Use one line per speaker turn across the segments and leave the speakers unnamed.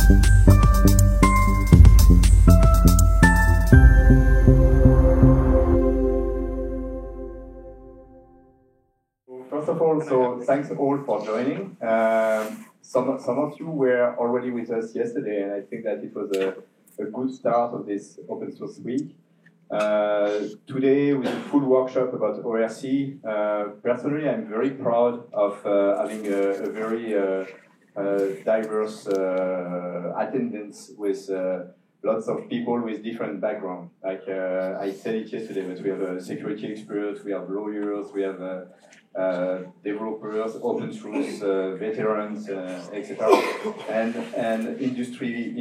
First of all, so thanks all for joining. Some of you were already with us yesterday, and I think that it was a good start of this Open Source Week. Today, with a full workshop about ORC, personally, I'm very proud of having a very diverse attendance with lots of people with different backgrounds. Like I said it yesterday, but we have security experts, we have lawyers, we have developers, open source veterans, etc., and industry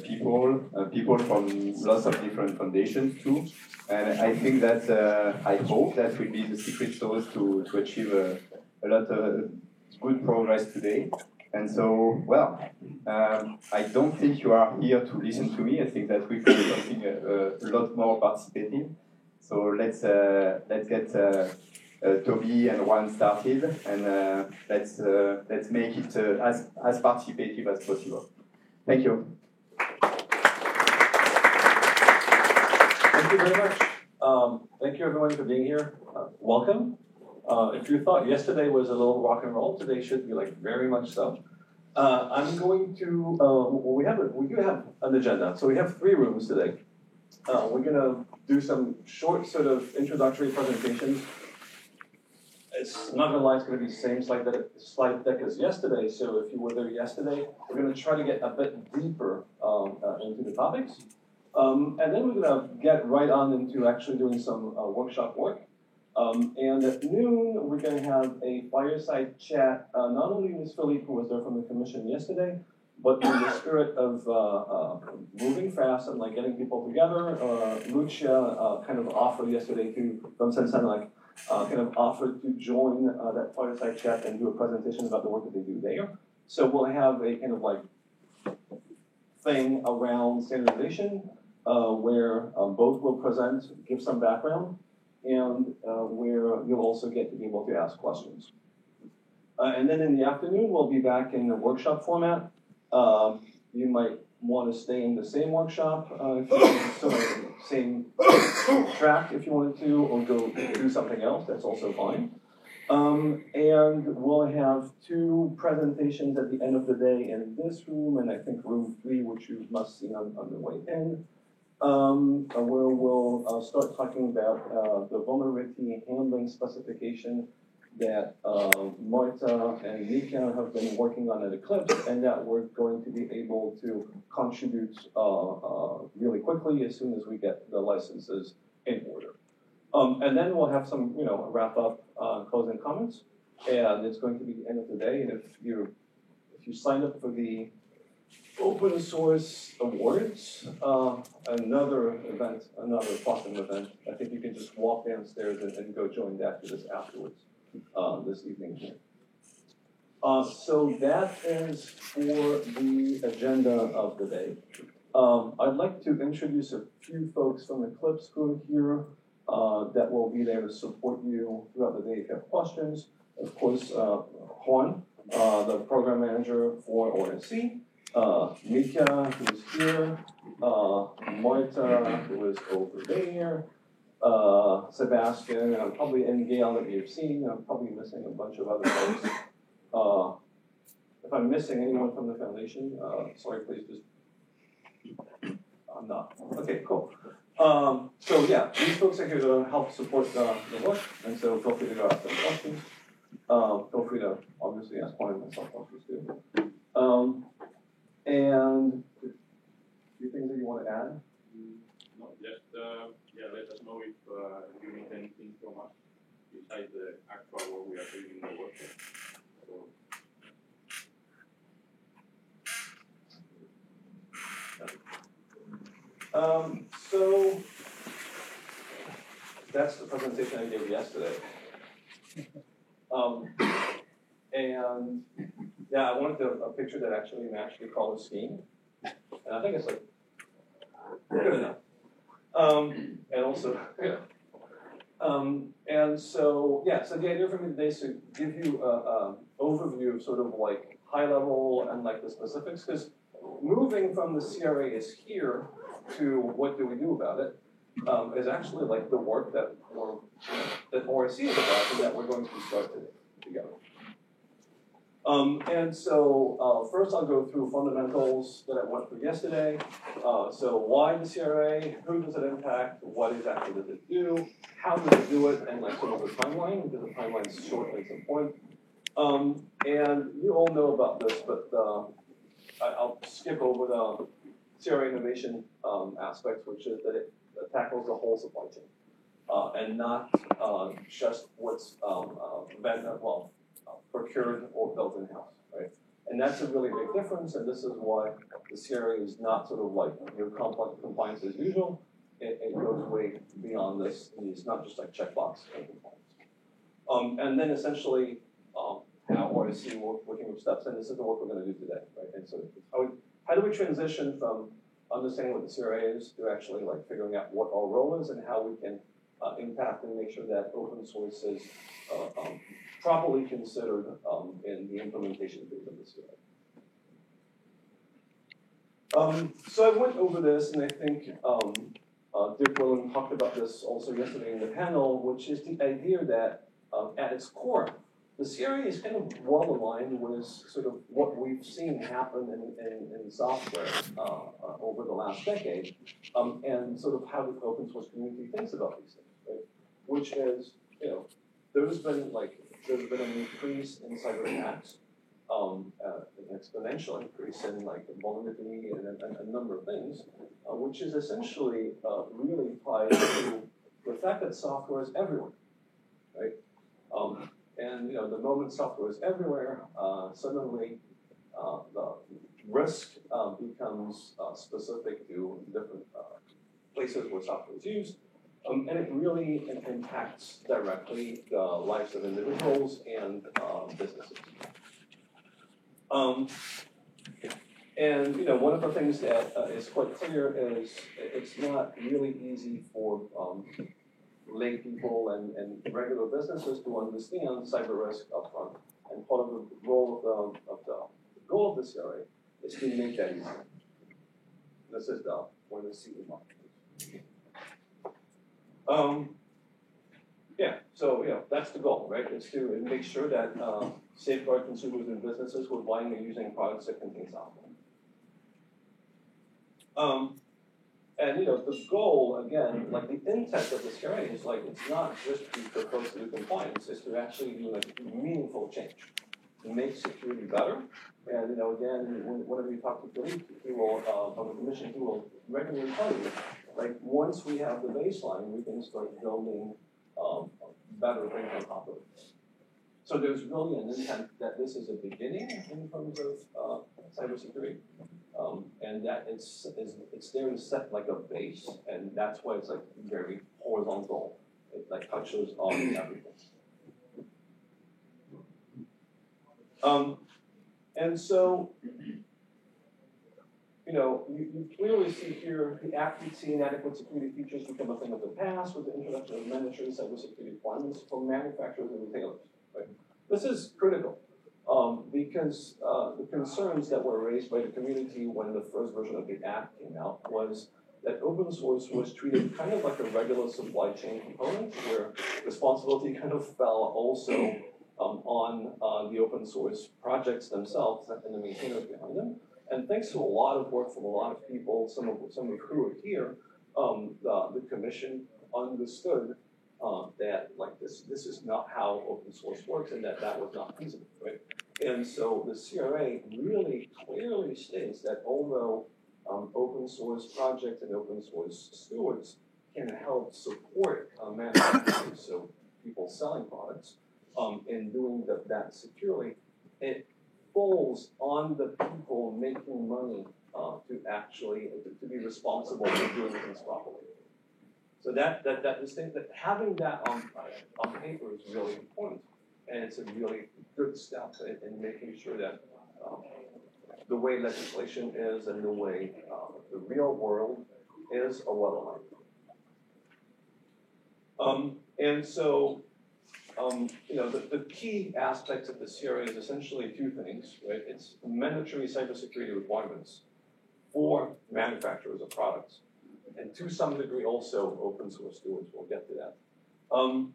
people, people from lots of different foundations too. And I think that I hope that will be the secret sauce to achieve a lot of good progress today. And so, well, I don't think you are here to listen to me. I think that we can do something a lot more participative. So let's get Toby and Juan started, and let's make it as participative as possible. Thank you.
Thank you very much. Thank you everyone for being here. Welcome. If you thought yesterday was a little rock and roll, today should be like very much so. I'm going to. We do have an agenda, so we have 3 rooms today. We're going to do some short sort of introductory presentations. It's not going to lie, it's going to be the same slide deck as yesterday. So if you were there yesterday, we're going to try to get a bit deeper into the topics, and then we're going to get right on into actually doing some workshop work. And at noon, we're going to have a fireside chat, not only with Philippe, who was there from the commission yesterday, but in the spirit of moving fast and like getting people together. Lucia kind of offered yesterday from Sensen, like kind of offered to join that fireside chat and do a presentation about the work that they do there. So we'll have a kind of like thing around standardization where both will present, give some background, and where you'll also get to be able to ask questions. And then in the afternoon, we'll be back in the workshop format. You might want to stay in the same workshop, same track if you wanted to, or go do something else, that's also fine. And we'll have 2 presentations at the end of the day in this room, and I think room 3, which you must see on the way in. Where we'll start talking about the vulnerability handling specification that Marta and Mika have been working on at Eclipse, and that we're going to be able to contribute really quickly as soon as we get the licenses in order. And then we'll have some, wrap up closing comments, and it's going to be the end of the day. And if you sign up for the Open Source Awards, another awesome event. I think you can just walk downstairs and go join that for this afterwards, this evening here. So that is for the agenda of the day. I'd like to introduce a few folks from Eclipse who are here that will be there to support you throughout the day if you have questions. Of course, Juan, the program manager for ORC. Mika, who is here, Marta, who is over there, Sebastian, and Gail that you've seen. I'm probably missing a bunch of other folks. If I'm missing anyone from the foundation, sorry, please just. I'm not. Okay, cool. So yeah, these folks are here to help support the work, and so feel free to go ask them questions. Feel free to obviously ask Juan and myself questions too. And a few things that you want to add?
No, just let us know if you need anything from us besides the actual work we are doing in the workshop.
So that's the presentation I gave yesterday. And yeah, I wanted a picture that actually matched the color scheme. And I think it's like good enough. And also, and so, yeah, so the idea for me today is to give you an overview of sort of like high level and like the specifics, because moving from the CRA is here to what do we do about it is actually like the work that ORC is about and that we're going to start together. And so first I'll go through fundamentals that I went through yesterday. So why the CRA, who does it impact, what exactly does it do, how does it do it, and like sort of the timeline, because the timeline is short and it's important. And you all know about this, but I'll skip over the CRA innovation aspects, which is that it tackles the whole supply chain, and not just what's procured or built in-house, right? And that's a really big difference, and this is why the CRA is not sort of like your complex compliance as usual. It goes way beyond this. It's not just like checkbox compliance. And then essentially, how ORC working with steps, and this is the work we're going to do today, right? And so how do we transition from understanding what the CRA is to actually like figuring out what our role is and how we can impact and make sure that open source is properly considered in the implementation phase of the CRA. So I went over this, and I think Dick Willen talked about this also yesterday in the panel, which is the idea that at its core, the CRA is kind of well aligned with sort of what we've seen happen in software over the last decade, and sort of how the open source community thinks about these things, right? Which is, there's been an increase in cyber attacks, an exponential increase in like vulnerability and a number of things, which is essentially really tied to the fact that software is everywhere, right? And the moment software is everywhere, suddenly the risk becomes specific to different places where software is used, and it really impacts directly the lives of individuals and businesses. And one of the things that is quite clear is it's not really easy for lay people and regular businesses to understand cyber risk upfront. And part of the role of the goal of the CRA is to make that easy. This is where the C is marked. So that's the goal, right? It's to make sure that safeguard consumers and businesses who are buying and using products that contain software. And the goal, again, like the intent of this CRA is like, it's not just to for folks to do compliance, it's to actually do like meaningful change, to make security better. And again, whenever you talk to Philippe, he will, on the commission, he will regularly tell you, like once we have the baseline, we can start building better things on top of it. So there's really an intent that this is a beginning in terms of cybersecurity. And that it's there to set like a base, and that's why it's like very horizontal. It like touches on everything. And so, you clearly see here the accuracy and adequate security features become a thing of the past with the introduction of mandatory cybersecurity requirements for manufacturers and retailers. Right? This is critical. Because the concerns that were raised by the community when the first version of the app came out was that open source was treated kind of like a regular supply chain component, where responsibility kind of fell also on the open source projects themselves and the maintainers behind them. And thanks to a lot of work from a lot of people, some of who are here, the commission understood that like this is not how open source works, and that was not feasible, right? And so the CRA really clearly states that although open source projects and open source stewards can help support manufacturers, so people selling products, in doing that securely, it falls on the people making money to be responsible for doing things properly. So that distinct, that having that on paper is really important, and it's a really good step in making sure that the way legislation is and the way the real world is are well aligned. And so, the key aspects of the CRA is essentially two things, right? It's mandatory cybersecurity requirements for manufacturers of products. And to some degree also open source stewards, we'll get to that.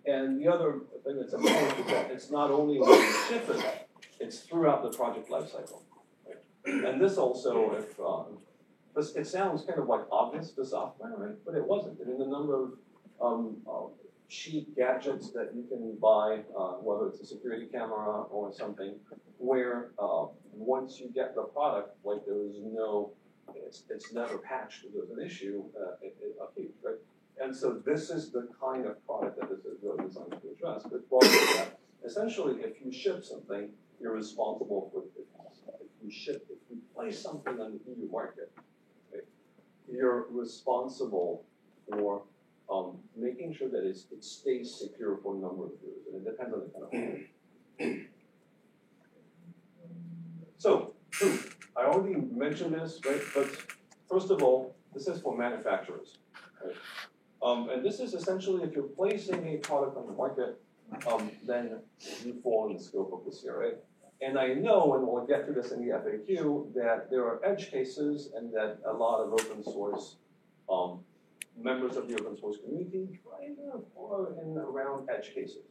And the other thing that's important is that it's not only when you ship it, it's throughout the project lifecycle. Right? And this also, it sounds kind of like obvious to software, right? But it wasn't. I mean, the number of cheap gadgets that you can buy, whether it's a security camera or something, where once you get the product, like there is no, it's never patched if there's an issue, it updates, right? And so this is the kind of product that this is really designed to address. But that, essentially, if you ship something, you're responsible for it. If you place something on the EU market, right, you're responsible for making sure that it stays secure for a number of years, and it depends on the kind of product. So, I already mentioned this, right? But first of all, this is for manufacturers, right? And this is essentially if you're placing a product on the market, then you fall in the scope of the CRA. And I know, and we'll get to this in the FAQ, that there are edge cases and that a lot of open source members of the open source community kind of are in around edge cases.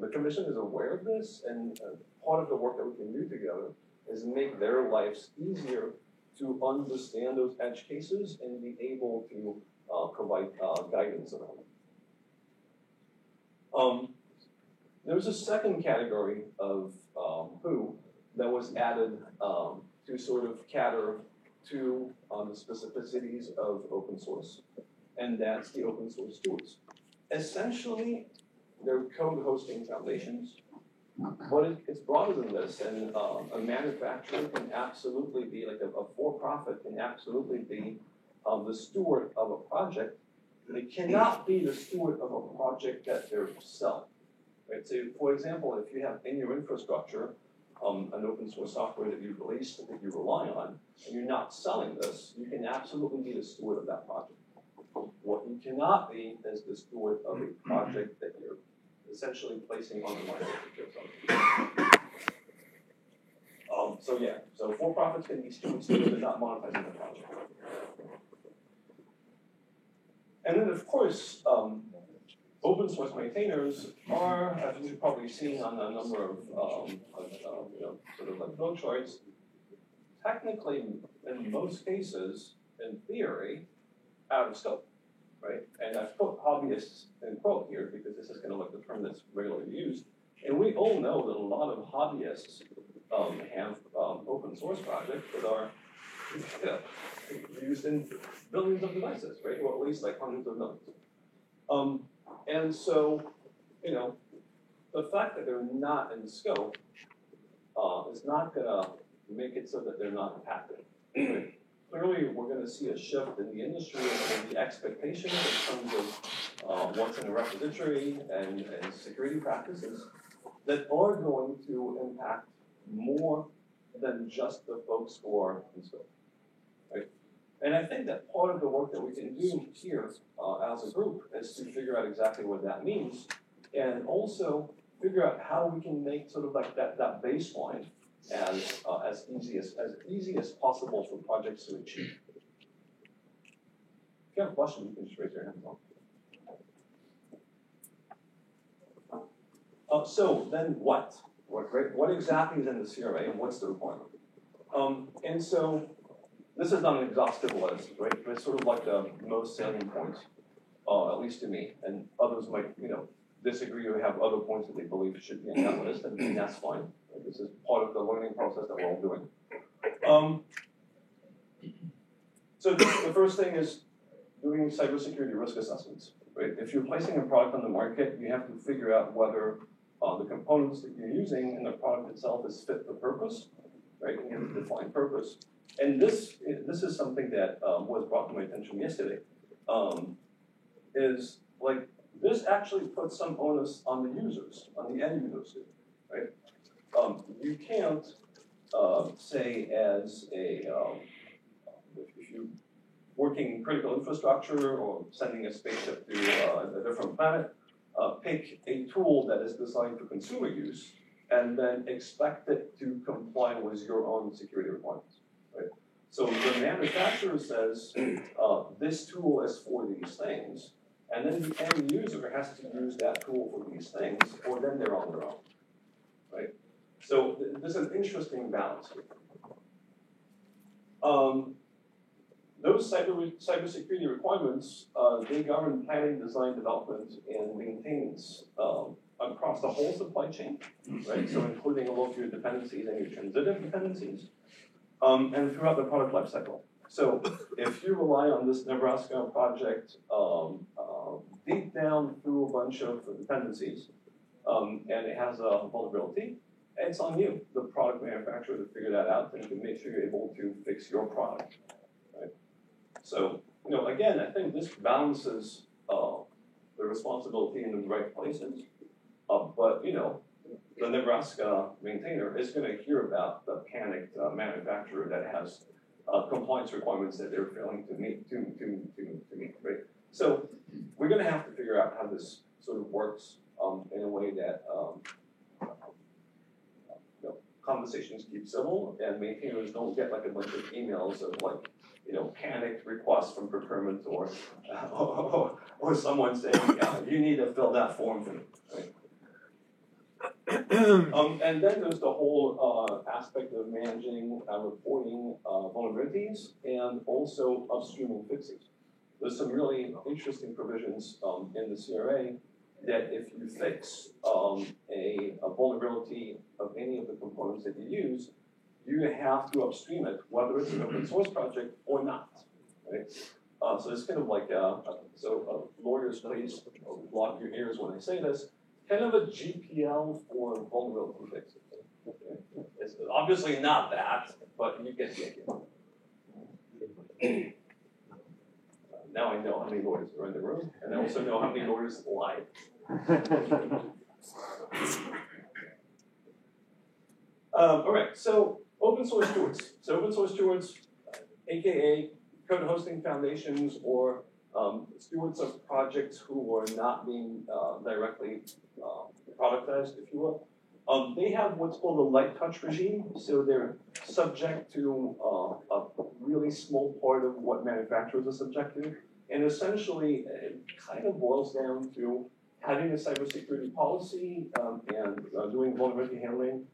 The commission is aware of this, and part of the work that we can do together is make their lives easier to understand those edge cases and be able to provide guidance around them. There's a second category of who that was added to sort of cater to the specificities of open source, and that's the open source stewards. Essentially, they're code hosting foundations, but it's broader than this, and a manufacturer can absolutely be, like a for-profit can absolutely be the steward of a project. They cannot be the steward of a project that they're selling. Right? So, for example, if you have in your infrastructure an open source software that you've released that you rely on, and you're not selling this, you can absolutely be the steward of that project. What you cannot be is the steward of a project that you're essentially placing on the market. So for-profits can be stewards but not monetizing the project. And then, of course, open source maintainers are, as you've probably seen on a number of sort of like flow charts, technically, in most cases, in theory, out of scope, right? And I've put hobbyists in quote here because this is kind of like the term that's regularly used. And we all know that a lot of hobbyists have open source projects that are used in billions of devices, right? Or at least like hundreds of millions. And so, the fact that they're not in scope is not going to make it so that they're not impacted. Right? Clearly, we're going to see a shift in the industry and the expectations in terms of what's in the repository and security practices that are going to impact more than just the folks who are in scope. Right? And I think that part of the work that we can do here as a group is to figure out exactly what that means, and also figure out how we can make sort of like that baseline as easy as possible for projects to achieve. If you have a question, you can just raise your hand. So then what? What exactly is in the CRA and what's the requirement? And so this is not an exhaustive list, right? But it's sort of like the most salient points, at least to me. And others might, disagree or have other points that they believe should be in that list, and that's fine. This is part of the learning process that we're all doing. So the first thing is doing cybersecurity risk assessments, right? If you're placing a product on the market, you have to figure out whether the components that you're using in the product itself is fit for purpose, right? And you have to define purpose. And this is something that was brought to my attention yesterday, is like, this actually puts some onus on the users, on the end users, right? You can't say as a, if you're working in critical infrastructure or sending a spaceship to a different planet, pick a tool that is designed for consumer use and then expect it to comply with your own security requirements, right? So the manufacturer says, this tool is for these things, and then the end user has to use that tool for these things, or then they're on their own, right? So there's an interesting balance here. Those cybersecurity requirements, they govern planning, design, development, and maintenance across the whole supply chain, right? So including all of your dependencies and your transitive dependencies, and throughout the product lifecycle. So if you rely on this Nebraska project deep down through a bunch of dependencies, and it has a vulnerability, it's on you, the product manufacturer, to figure that out and to make sure you're able to fix your product, right? So, again, I think this balances the responsibility in the right places, but, the Nebraska maintainer is going to hear about the panicked manufacturer that has compliance requirements that they're failing to meet, to meet, right? So we're going to have to figure out how this sort of works in a way that conversations keep civil and maintainers don't get like a bunch of emails of like, panicked requests from procurement or someone saying, you need to fill that form for me, right? And then there's the whole aspect of managing reporting vulnerabilities and also upstreaming fixes. There's some really interesting provisions in the CRA that if you fix a vulnerability of any of the components that you use, you have to upstream it, whether it's an open source project or not, right? So it's kind of like, lawyers, please block your ears when I say this, kind of a GPL for vulnerability fixes. Okay? It's obviously not that, but you get the idea. Now I know how many lawyers are in the room, and I also know how many lawyers lied. All right, so open source stewards. So open source stewards, aka code hosting foundations or stewards of projects who are not being directly productized, if you will. They have what's called a light touch regime, so they're subject to a really small part of what manufacturers are subject to. And essentially, it kind of boils down to having a cybersecurity policy and doing vulnerability handling.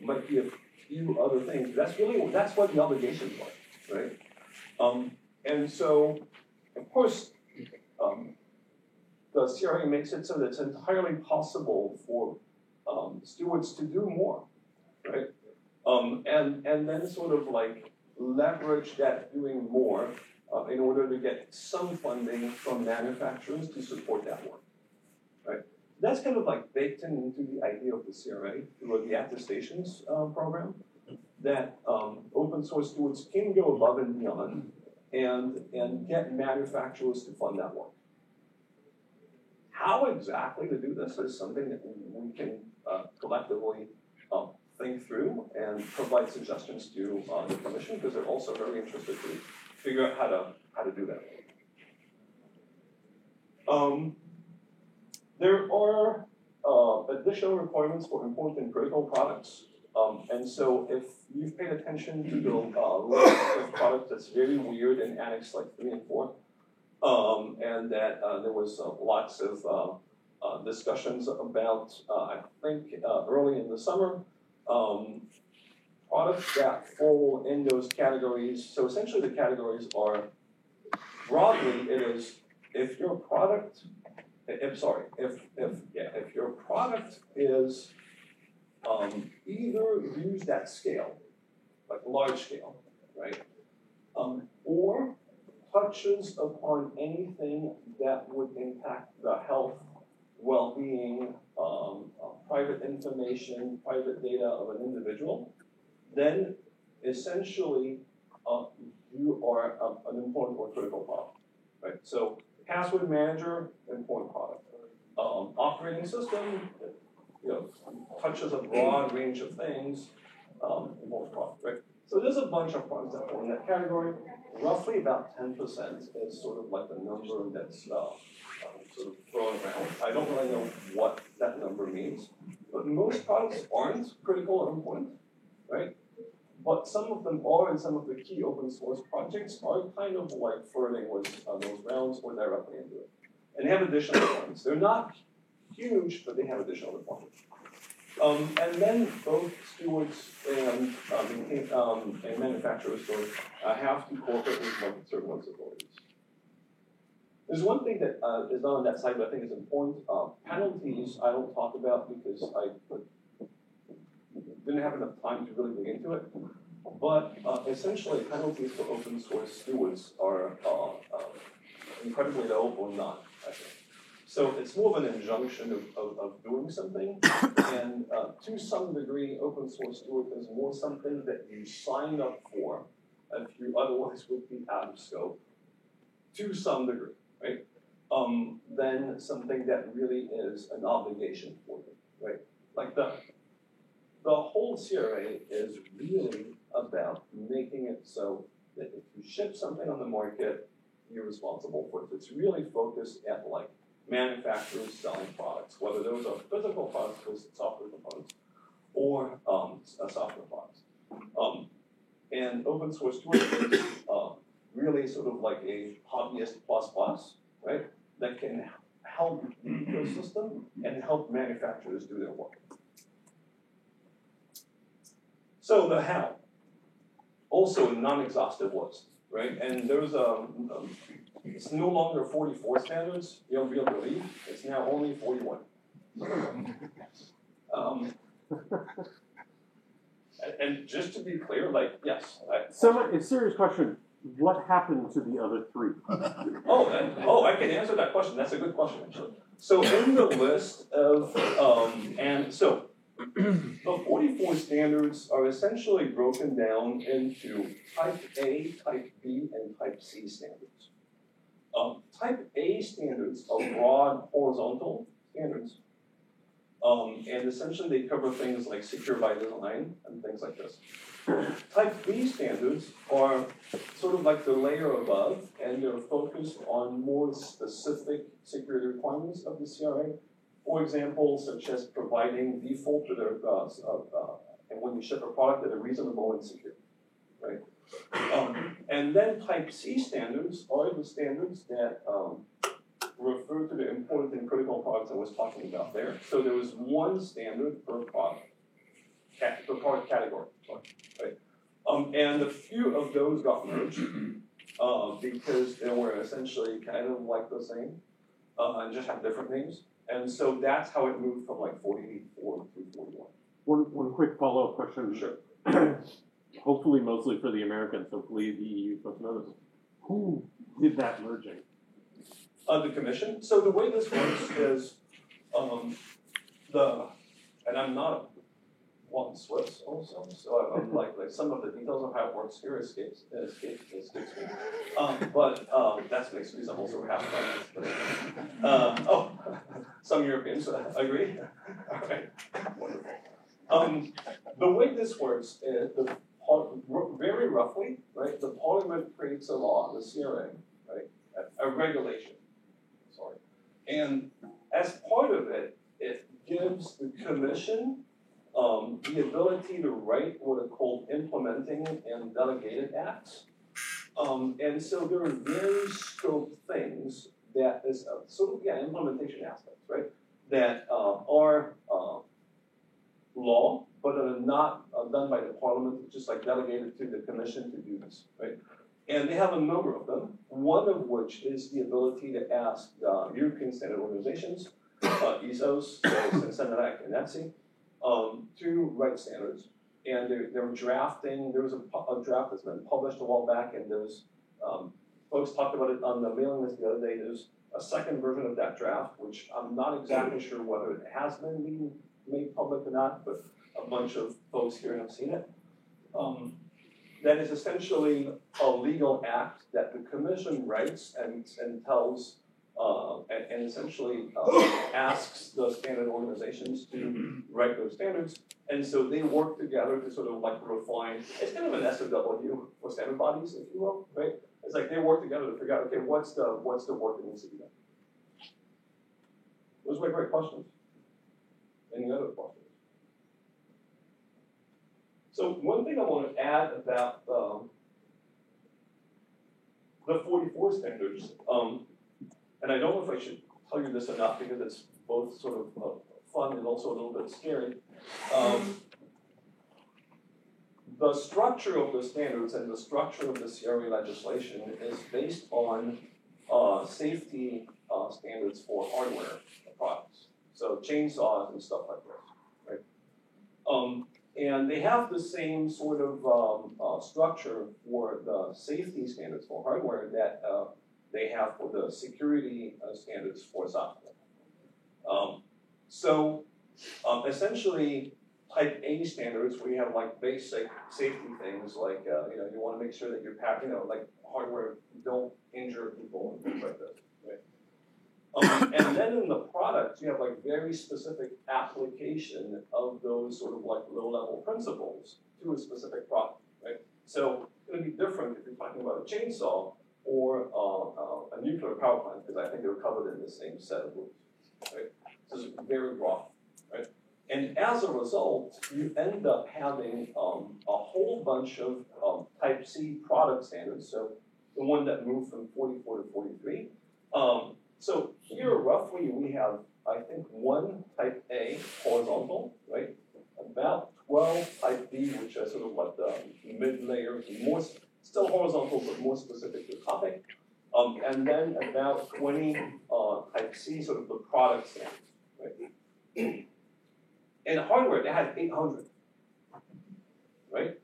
Might be a few other things. That's what the obligations are, right? And so, of course, the CRA makes it so that it's entirely possible for stewards to do more, right? And then sort of like leverage that doing more in order to get some funding from manufacturers to support that work, right? That's kind of like baked into the idea of the CRA through the attestations program, that open source stewards can go above and beyond and get manufacturers to fund that work. How exactly to do this is something that we can collectively think through and provide suggestions to the commission, because they're also very interested to figure out how to do that. There are additional requirements for important and critical products. And so if you've paid attention to the list of products that's very weird in Annex like 3 and 4, and that there was lots of discussions about, I think early in the summer, products that fall in those categories. So essentially the categories are, broadly, it is if your product, if your product is either used at scale, like large scale, right, or touches upon anything that would impact the health, well-being, private information, private data of an individual, then essentially you are an important or critical product, right? So password manager, important product. Operating system, touches a broad range of things, important product, right? So there's a bunch of products that fall in that category. Roughly about 10% is sort of like the number that's sort of thrown around. I don't really know what that number means, but most products aren't critical or important, right? but some of them are, and some of the key open source projects are kind of like flirting with those realms or directly into it. And they have additional requirements. They're not huge, but they have additional requirements. And then both stewards and manufacturers have to cooperate with certain ones authorities. There's one thing that is not on that side, but I think is important. Penalties I don't talk about because I didn't have enough time to really dig into it. But essentially, penalties for open source stewards are incredibly low or none, I think. So it's more of an injunction of doing something, and to some degree, open source steward is more something that you sign up for if you otherwise would be out of scope, to some degree, right? Then something that really is an obligation for you, right? Like the whole CRA is really about making it so that if you ship something on the market, you're responsible for it. It's really focused at like manufacturers selling products, whether those are physical products, software components, or software products. And open source stewardship is really sort of like a hobbyist plus, right? That can help the ecosystem and help manufacturers do their work. So the how, also a non-exhaustive list, right? And there's it's no longer 44 standards, you'll be able to believe, it's now only 41. And just to be clear, like, yes.
A serious question, what happened to the other 3?
I can answer that question, that's a good question, actually. So in the list of, the 44 standards are essentially broken down into type A, type B, and type C standards. Type A standards are broad horizontal standards. And essentially they cover things like secure by design and things like this. Type B standards are sort of like the layer above, and they're focused on more specific security requirements of the CRA. For example, such as providing default that are, and when you ship a product that are reasonable and secure, right? And then type C standards are the standards that refer to the important and critical products I was talking about there. So there was one standard per product, per product category, right? And a few of those got merged because they were essentially kind of like the same and just have different names. And so that's how it moved from like 44 to 41.
One quick follow-up question.
Sure.
Hopefully mostly for the Americans, hopefully the EU folks know this. Who did that merging?
The commission. So the way this works is and I'm not one Swiss also, so I'm like some of the details of how it works here escapes me. But that's an excuse. I'm also half French. Some Europeans agree. All right, wonderful. The way this works is very roughly, right? The Parliament creates a law, the CRA, right? A regulation. Sorry, and as part of it, it gives the Commission the ability to write what are called implementing and delegated acts. And so there are very scoped things that is sort of, implementation aspects, right? That are law, but are not done by the Parliament, just like delegated to the Commission to do this, right? And they have a number of them, one of which is the ability to ask European standard organizations, ESOs, so Sensenarec and ETSI, to write standards. And they're drafting, there was a draft that's been published a while back, and there's, folks talked about it on the mailing list the other day. There's a second version of that draft, which I'm not exactly sure whether it has been made public or not, but a bunch of folks here have seen it. That is essentially a legal act that the Commission writes and tells, and essentially asks the standard organizations to write those standards. And so they work together to sort of like refine, it's kind of an SOW for standard bodies, if you will, right? It's like they work together to figure out, okay, what's the work that needs to be done? Those were great questions. Any other questions? So one thing I want to add about the 44 standards, and I don't know if I should tell you this or not because it's both sort of fun and also a little bit scary. The structure of the standards and the structure of the CRA legislation is based on safety standards for hardware products, so chainsaws and stuff like that, right? And they have the same sort of structure for the safety standards for hardware that they have for the security standards for software. Essentially, Type A standards, we have like basic safety things like you want to make sure that you're packing, like hardware don't injure people and things like that, right? And then in the products, you have like very specific application of those sort of like low-level principles to a specific product, right? So it's going to be different if you're talking about a chainsaw or a nuclear power plant, because I think they're covered in the same set of rules, right? So it's very broad, right? And as a result, you end up having a whole bunch of Type C product standards, so the one that moved from 44 to 43. So here, roughly, we have, I think, one Type A horizontal, right? About 12 Type B, which are sort of like the mid-layer, more still horizontal, but more specific to the topic. And then about 20 Type C, sort of the product standards, right? In hardware, they had 800, right?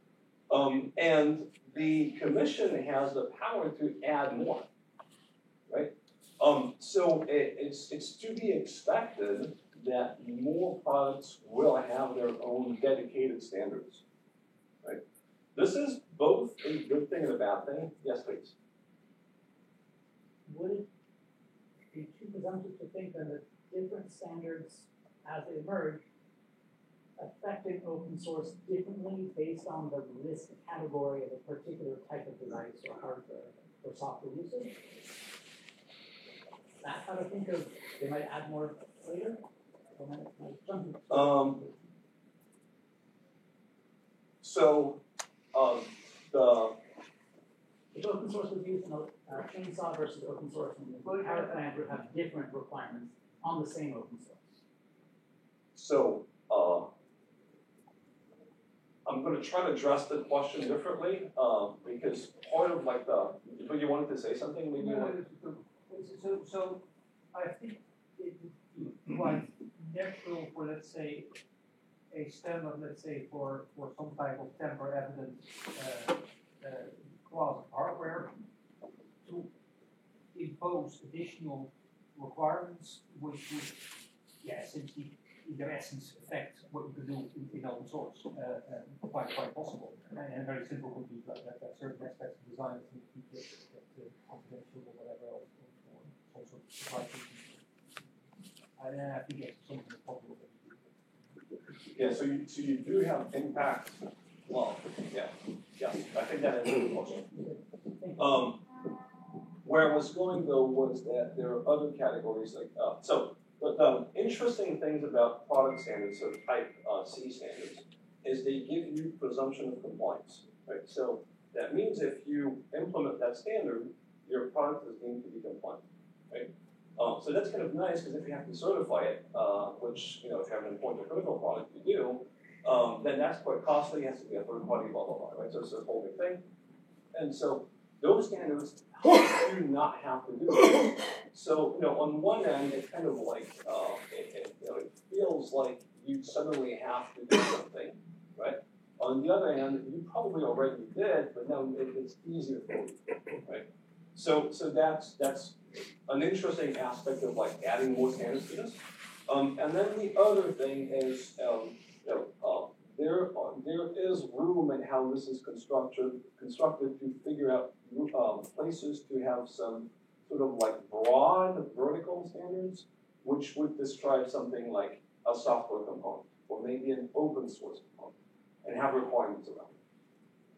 And the commission has the power to add more, right? So it's to be expected that more products will have their own dedicated standards, right? This is both a good thing and a bad thing. Yes, please.
Would it be too presumptuous to think that the different standards as they emerge affecting open source differently based on the risk category of a particular type of device or hardware or software usage? That's how to think of, they might add more later? If open source was used in a chainsaw versus open source in the power plant would have different requirements on the same open source.
So I'm going to try to address the question differently because part of like but you wanted to say something? Maybe
So I think it was natural for, let's say, a standard, let's say, for some type of tamper evidence class of hardware to impose additional requirements which would, essentially, in their essence, affect what you can do in open source. Quite possible. And very simple would be that certain aspects of design need to be confidential or whatever else. Also supply chain. I think that's something that's possible.
Yeah, so you do have impact. Well, yeah, I think that is also. Where I was going though was that there are other categories like so. But the interesting things about product standards, so Type C standards, is they give you presumption of compliance, right? So that means if you implement that standard, your product is deemed to be compliant, right? So that's kind of nice because if you have to certify it, which if you have an important critical product, you do, then that's quite costly. It has to be a third party, blah blah blah, right? So it's a whole big thing, and so those standards do not have to do it. So on one end, it's kind of like it feels like you suddenly have to do something, right? On the other hand, you probably already did, but now it's easier for you, right? So that's an interesting aspect of like adding more standards to this. And then the other thing is, there is room in how this is constructed to figure out places to have some sort of like broad vertical standards, which would describe something like a software component or maybe an open source component, and have requirements around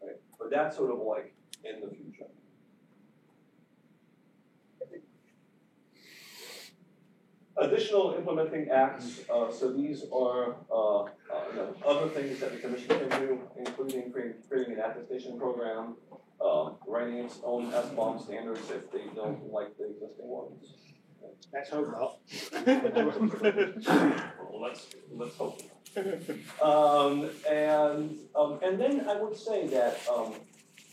it, right? But that's sort of like in the future. Additional implementing acts, so these are other things that the commission can do, including creating an attestation program, writing its own SBOM standards if they don't like the existing ones.
Let's hope not.
Well, let's hope. And then I would say that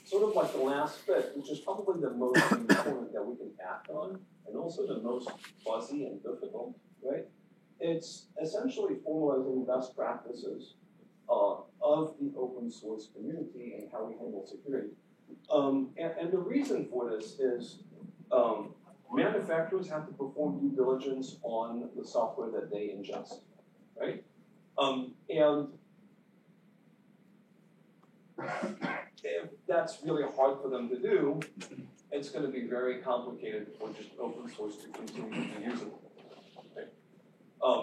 sort of like the last bit, which is probably the most important that we can act on, and also the most fuzzy and difficult, right? It's essentially formalizing best practices of the open source community and how we handle security. And the reason for this is manufacturers have to perform due diligence on the software that they ingest, right? And if that's really hard for them to do, it's going to be very complicated for just open source to continue to be usable.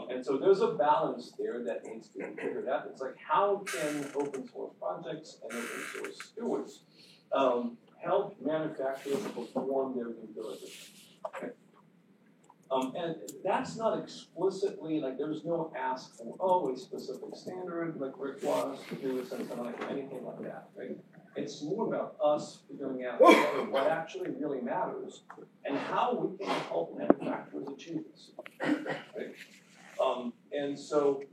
And so there's a balance there that needs to be figured out. It's like, how can open source projects and open source stewards help manufacturers perform their due diligence? Okay. And that's not explicitly, like there's no ask for, a specific standard, like Rick was to do something like anything like that, right? It's more about us figuring out what actually really matters and how we can help manufacturers achieve this, right? And so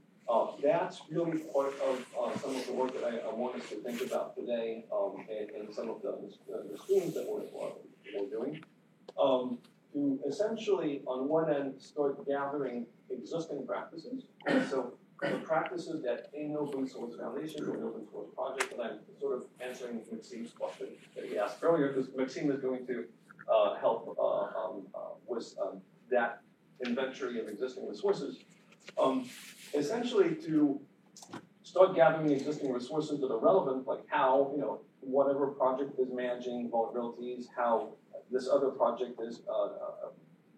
that's really part of some of the work that I want us to think about today, and some of the streams that we're doing. To essentially, on one end, start gathering existing practices. So the practices that in open source foundation or an open source project, and I'm sort of answering Maxime's question that he asked earlier, because Maxime is going to help with that inventory of existing resources. Essentially to start gathering existing resources that are relevant, like how, whatever project is managing vulnerabilities, how this other project is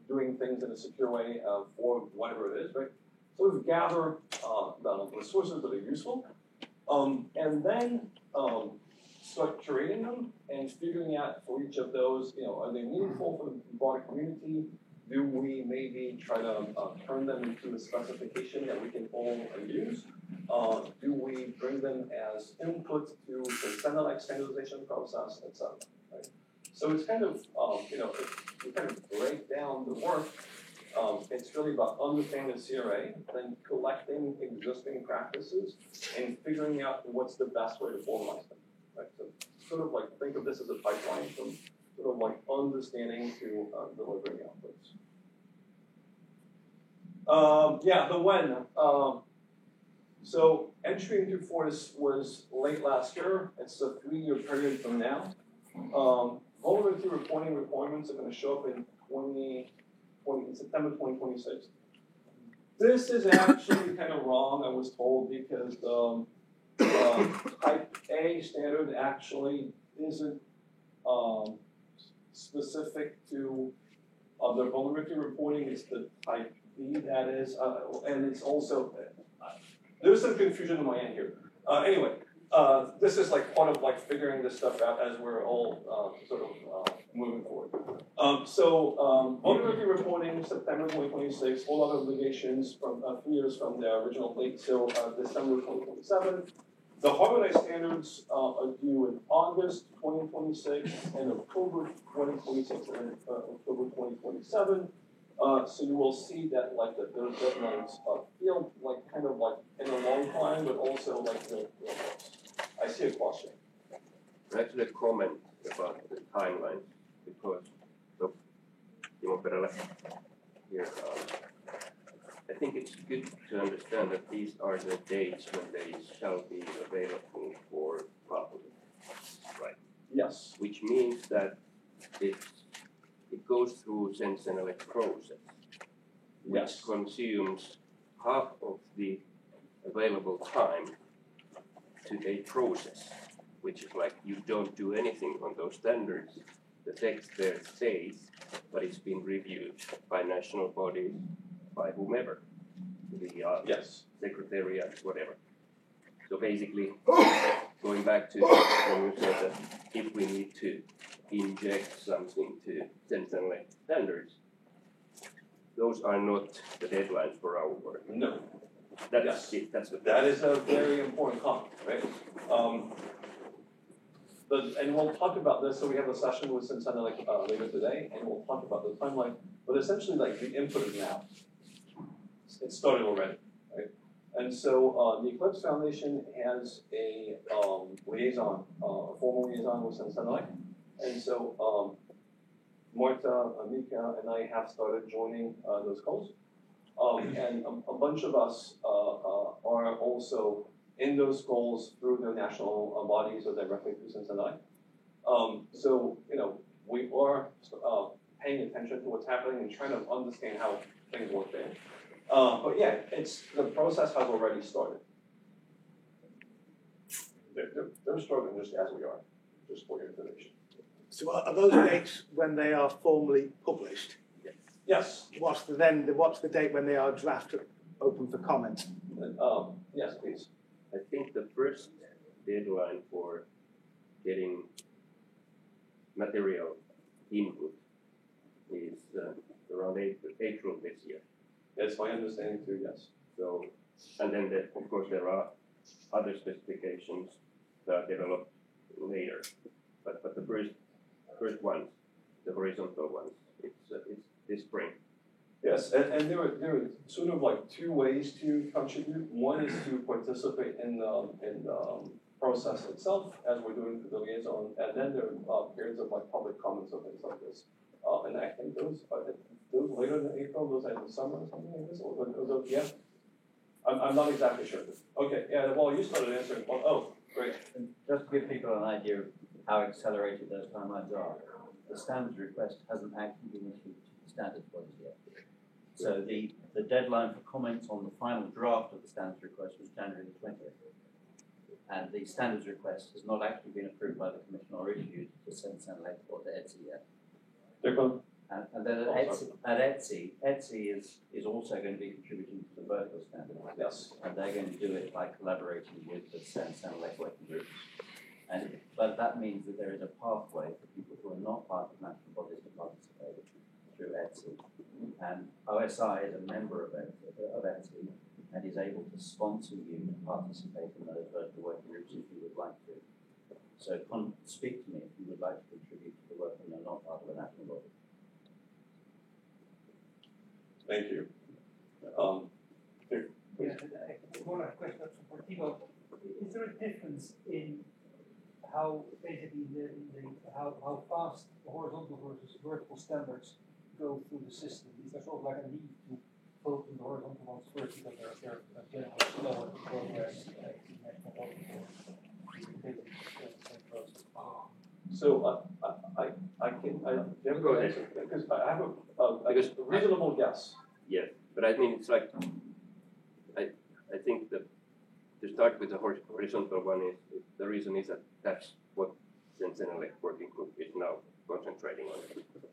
doing things in a secure way for whatever it is, right? Sort of gather the resources that are useful, and then start curating them and figuring out for each of those, are they meaningful for the broader community? Do we maybe try to turn them into a specification that we can all use? Do we bring them as input to the standardized standardization process, et cetera? Right? So it's kind of, if we kind of break down the work, it's really about understanding the CRA, then collecting existing practices, and figuring out what's the best way to formalize them. Right? So sort of like think of this as a pipeline from sort of like understanding to delivering outputs. The when. So entry into Fortis was late last year. It's a 3-year period from now. Vulnerability reporting requirements are going to show up in September 2026. This is actually kind of wrong, I was told, because Type A standard actually isn't specific to the vulnerability reporting. It's the Type B that is, and it's also, there's some confusion on my end here. Anyway, this is like part of like figuring this stuff out as we're all sort of moving forward. Vulnerability reporting, September 2026, all other obligations from 3 years from the original date, so December 2027. The harmonized standards are due in August 2026 and October 2026 and October 2027. So you will see that like those deadlines feel like kind of like in a long time, but also like I see a question.
Actually, a comment about the timeline because of Timo Perälä here. I think it's good to understand that these are the dates when they shall be available for public, right?
Yes.
Which means that it goes through Sentinel process, which consumes half of the available time to a process, which is like you don't do anything on those standards. The text there stays, but it's been reviewed by national bodies, by whomever, the secretariat, whatever. So basically, going back to when you said that if we need to inject something to Sentinel standards, those are not the deadlines for our work.
No.
That's
Yes.
it, that's the.
That is a very important comment, right? And we'll talk about this, so we have a session with Cincinnati later today, and we'll talk about the timeline, but essentially like the input is now. It started already, right? And so the Eclipse Foundation has a liaison, a formal liaison with Cincinnati, and so Marta, Mika, and I have started joining those calls. And a bunch of us are also in those goals through their national bodies or directly through Cincinnati. So, you know, we are paying attention to what's happening and trying to understand how things work there. But yeah, the process has already started. They're struggling just as we are, just for your information.
So are those dates when they are formally published?
Yes.
What's the date when they are drafted, open for comment?
Yes, please.
I think the first deadline for getting material input is around April this year.
That's my understanding too, yes.
So, and then of course there are other specifications that are developed later. But the first ones, the horizontal ones, it's this spring.
Yes, and there are sort of like two ways to contribute. One is to participate in the process itself, as we're doing for the liaison, and then there are periods of like public comments or things like this. And I think those later than April, those are in the summer or something like this, or those, yeah. I'm not exactly sure. Okay, yeah. Well, you started answering. Well, oh, great.
And just to give people an idea of how accelerated those timelines are, the standards request hasn't actually been issued to the standards bodies yet. So the deadline for comments on the final draft of the standards request was January the 20th. And the standards request has not actually been approved by the Commission or issued to Cincinnati or to ETSI yet. And then at ETSI is also going to be contributing to the vertical standard.
Yes.
And they're going to do it by collaborating with the Cincinnati working groups. But that means that there is a pathway for people who are not part of national bodies to participate through ETSI. And OSI is a member of ETSI and is able to sponsor you to participate in those vertical working groups if you would like to. So speak to me if you would like to contribute to the work and you're not part of a national body.
Thank you.
Yeah, one last question for Timo. Is there a difference in how basically how fast the horizontal versus vertical standards go through the system? Is there sort of like a need to focus on the horizontal ones first because they're generally slower to progress in national bodies?
So I can
Go ahead.
because I have a reasonable guess.
Yes, but I mean it's like I think that to start with the horizontal one is the reason is that that's what Cincinnati working group is now concentrating on.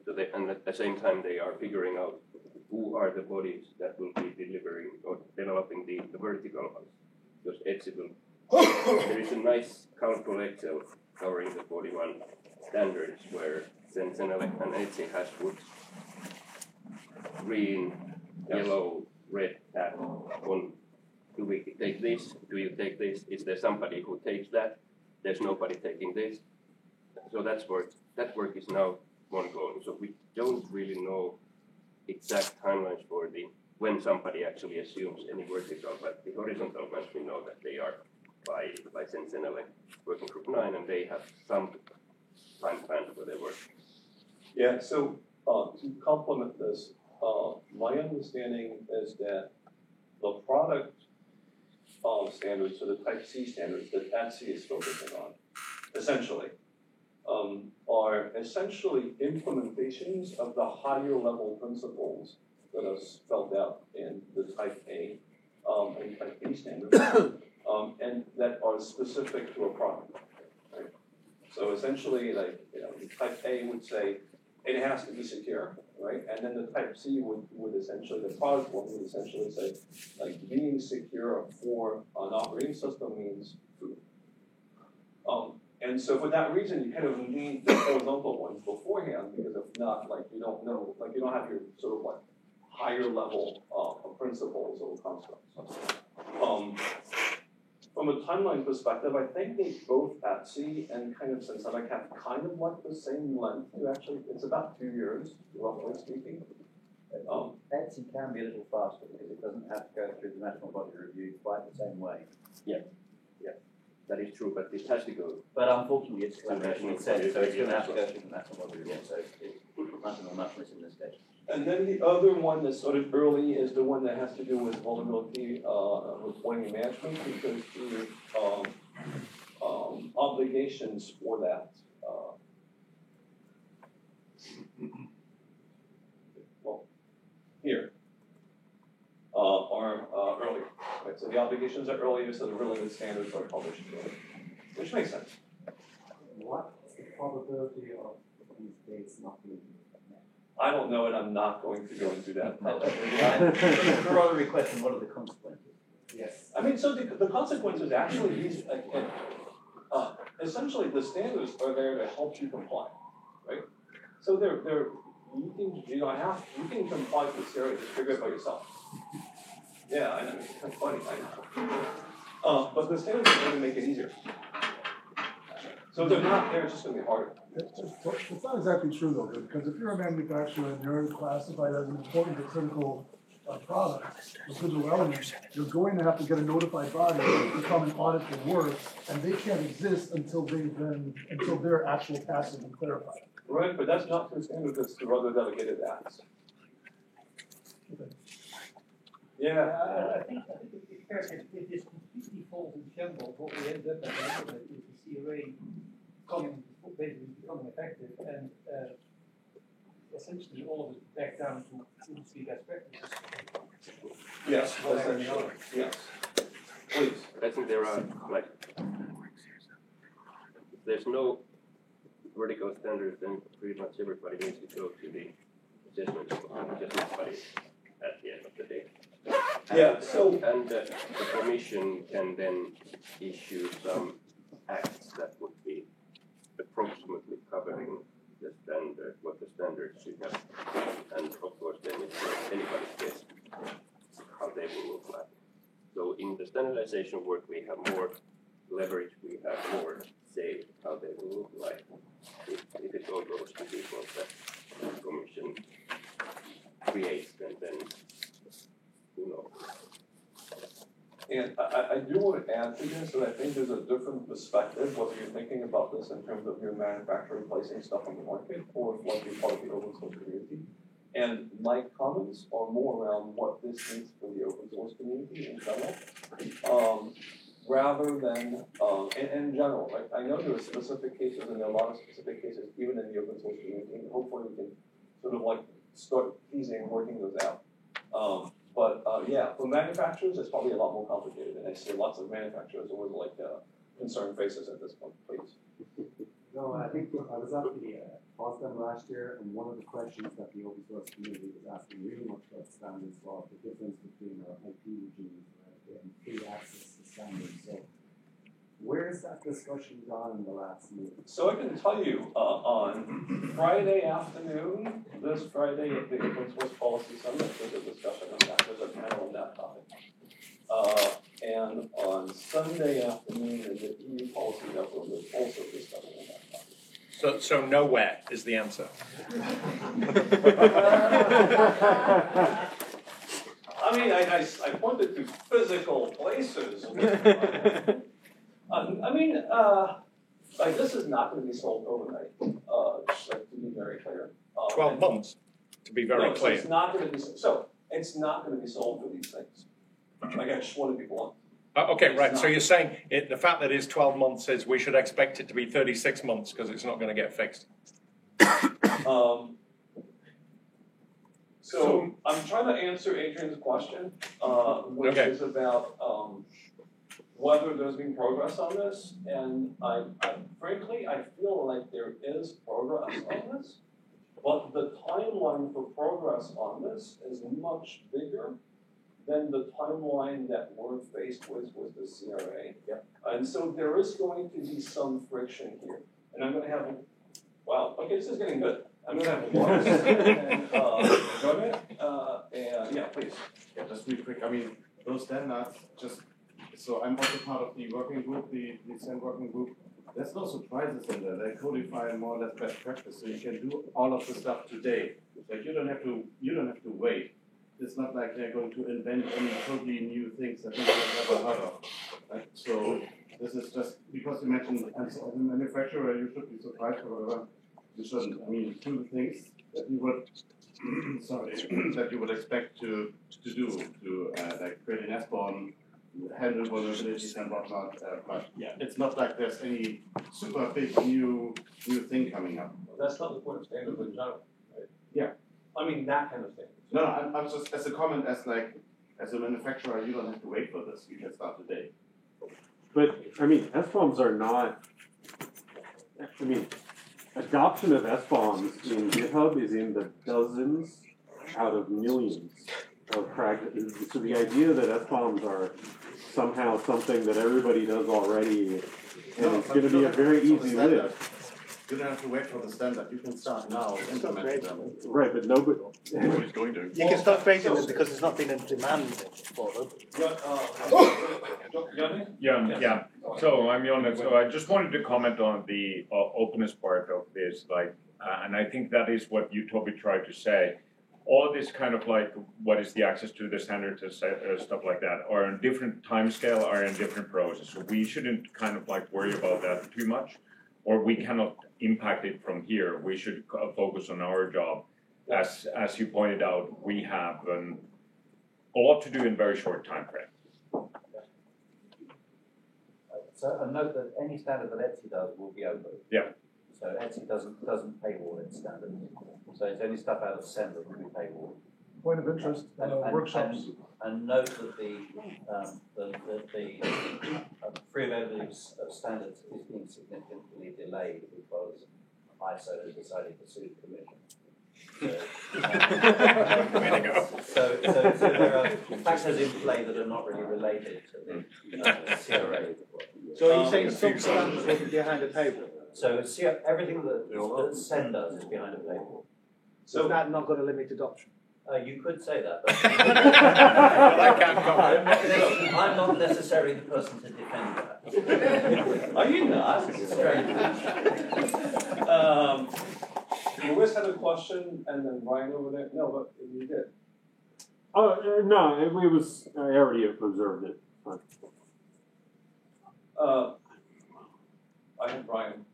So and at the same time they are figuring out who are the bodies that will be delivering or developing the vertical ones. Because ETSI will there is a nice colorful Excel covering the 41 standards where Cincinnati and ETSI has put green, yellow, red tab on. Do we take this? Do you take this? Is there somebody who takes that? There's nobody taking this. So that work is now ongoing. So we don't really know exact timelines for when somebody actually assumes any vertical, but the horizontal ones we know that they are by Cincinnati working group 9 and they have some time plan for their work.
Yeah. So to complement this, my understanding is that the product standards, so the Type C standards that ETSI is focusing on, essentially, are essentially implementations of the higher level principles that are spelled out in the Type A and Type B standards, and that are specific to a product. Right? So essentially, like the Type A would say it has to be secure, right? And then the Type C would essentially, the product one would essentially say, like being secure for an operating system means food. And so for that reason, you kind of need the horizontal ones beforehand, because if not, like you don't know, like you don't have your sort of like higher level principles or constructs. From a timeline perspective, I think they both Etsy and kind of Sensemic have kind of like the same length to actually, it's about 2 years, roughly speaking.
Etsy can be a little faster because it doesn't have to go through the national body review quite the same way.
That is true, but it has to go.
But unfortunately, it's collaboration
National
consent, so it's going to have to
body
go through the national body review. So it's nothing or nothing in this case.
And then the other one that's sort of early is the one that has to do with vulnerability reporting and management, because the obligations for that. Here are earlier. Right? So the obligations are earlier, so the relevant standards are published earlier, which makes sense.
What's the probability of these dates not being met?
I don't know, and I'm not going to go into that.
Corollary question: what are the consequences?
Yes.
I mean, so the consequences actually, these essentially the standards are there to help you comply, right? So they're you can comply with this area, just figure it by yourself. Yeah, I know, it's kind of funny, I know. But the standards are going to make it easier. So they're not, they're just going to be harder.
It's not exactly true though, because if you're a manufacturer and you're classified as an important or critical product, with digital elements, you're going to have to get a notified body to come and audit your work, and they can't exist until they're actually passed and clarified.
Right, but that's not through standards, it's through other delegated acts. Yeah.
I think if this completely falls in shambles, what we end up at the end of it is the CRA basically becoming effective, and essentially all of it back down to industry best practices.
Yes, essentially. Yes. Please.
I think there are, like, if there's no vertical standards, then pretty much everybody needs to go to the assessment body at the end of the day.
Yeah, so.
And the Commission can then issue some acts that would be approximately covering the standard, what the standards should have. And of course, then it's anybody's guess how they will look like. So in the standardization work, we have more leverage, we have more say how they will look like. If it all goes to people that the Commission creates, then who knows.
And I do want to add to this that I think there's a different perspective, whether you're thinking about this in terms of your manufacturer placing stuff on the market or what you part of the open source community. And my comments are more around what this means for the open source community in general, rather than in general. Like, I know there are specific cases, and there are a lot of specific cases even in the open source community, and hopefully we can sort of like start teasing and working those out. Yeah, for manufacturers, it's probably a lot more complicated, and I see lots of manufacturers with like concerned faces at this point. Please.
No, I think I was at the FOSDEM last year, and one of the questions that the open source community was asking really much about standards was the difference between our IP regimes and free access to standards. So, where has that discussion gone in the last meeting?
So I can tell you, on Friday afternoon, this Friday at the Open Source Policy Summit, there's a discussion on that. There's a panel on that topic. And on Sunday afternoon in the EU Policy Network, there's also a discussion on that topic.
So nowhere is the answer.
I mean, I pointed to physical places. I mean, like this is not going to be solved overnight. Just like to be very clear.
12 months, to be very clear.
It's not going to be so. It's not going to be solved for these things. Like I just want to be blunt.
Okay, right. So you're saying the fact that it's 12 months is we should expect it to be 36 months because it's not going to get fixed.
So I'm trying to answer Adrian's question, which is about whether there's been progress on this, and frankly, I feel like there is progress on this, but the timeline for progress on this is much bigger than the timeline that we're faced with the CRA.
Yep.
And so there is going to be some friction here, and I'm going to have, wow, okay, this is getting good. I'm going to have a lot of enjoyment,
just real quick, I mean, those standards just, so I'm also part of the working group, the SAN working group. There's no surprises in there. They codify more or less best practice, so you can do all of the stuff today. Like you don't have to wait. It's not like they're going to invent any totally new things that no one has ever heard of. Right? So this is just because you mentioned as a manufacturer, you should be surprised or whatever. You shouldn't. I mean, two things that you would that you would expect to do to like create an SBOM, handle vulnerabilities and whatnot. But yeah, it's not like there's any super big new thing coming up.
That's not the point of standards in general, right?
Yeah.
I mean that kind of thing.
No, I'm just as a comment as a manufacturer, you don't have to wait for this. You can start today.
But I mean, SBOMs are not. I mean, adoption of SBOMs in GitHub is in the dozens out of millions of practices. So the idea that SBOMs are somehow something that everybody does already, and it's going to be a very easy lift.
You don't have to wait for the standard. You can start now implementing them.
Right, but nobody's
going to.
You can start creating them because there's not been a demand for them.
Yeah. So I'm Jonas. So I just wanted to comment on the openness part of this, and I think that is what you, Toby, tried to say. All of this kind of like, what is the access to the standards, stuff like that, are in different time scale, are in different process. So we shouldn't kind of like worry about that too much, or we cannot impact it from here. We should focus on our job. As you pointed out, we have a lot to do in very short time frame.
So a note that any standard that Etsy does will be open.
Yeah.
So Etsy doesn't paywall its standards. So it's only stuff out of SEN that will be paywall.
Point of interest, workshops.
And note that the free availability of standards is being significantly delayed because ISO has decided to sue the commission. So there are factors in play that are not really related to the CRA.
So are you saying some standards will be behind a paywall?
So everything that SEN does is behind a paywall.
So is that not going to limit adoption?
You could say that, but
I can't comment.
I'm not necessarily the person to defend that.
Are you not? Lewis had a question, and then Ryan over there. No, but you did.
No, it was. I already observed it.
I have Ryan.